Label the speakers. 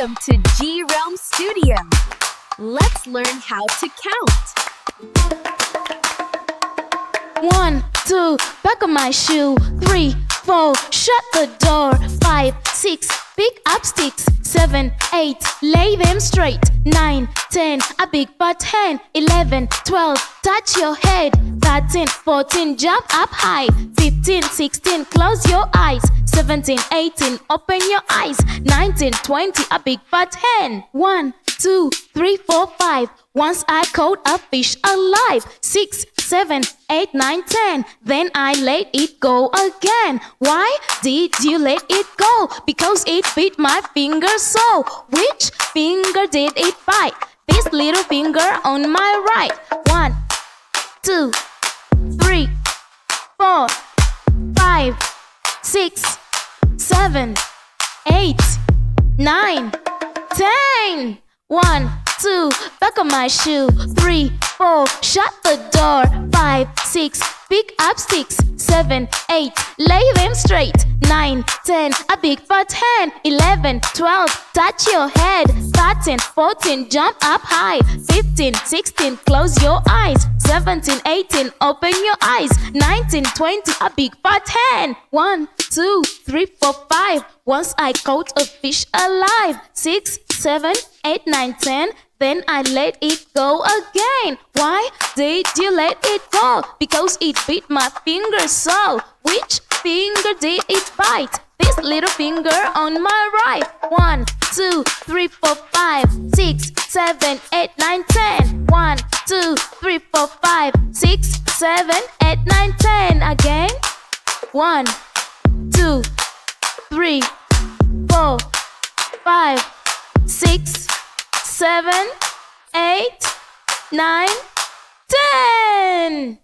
Speaker 1: Welcome to Grealm Studio. Let's learn how to count.
Speaker 2: 1, 2, buckle my shoe. 3, 4, shut the door. 5, 6, pick up sticks. 7, 8, lay them straight. 9, 10, a big butt hen. 11, 12, touch your head. 13, 14, jump up high. 15, 16, close your eyes. 17, 18, open your eyes. 19, 20, a big butt hen. 1, 2, 3, 4, 5. Once I caught a fish alive. 6, 7, 8, 9, 10. Then I let it go again. Why did you let it go? Because it bit my finger so. Which finger did it bite? This little finger on my right. 1, 2, 3, 4, 5, 6, 7, 8, 9, 10. 1, 2, buckle my shoe. 3, 4, shut the door. 5, 6, pick up sticks. 7, 8, lay them straight. 9, 10, a big fat hen. 11, 12, touch your head. 13, 14, jump up high. 15, 16, close your eyes. 17, 18, open your eyes. 19, 20, a big fat hen. 1, 2, 3, 4, 5. Once I caught a fish alive. 6, 7, 8, 9, 10. Then I let it go again. Why did you let it go? Because it bit my finger so. Which finger did it bite? This little finger on my right. 1, 2, 3, 4, 5, 6, 7, 8, 9, 10. 1, 2, 3, 4, 5, 6, 7, 8, 9, 10. Again. 1, 2, 3, 4, 5, 6, 7, 8, 9, 10.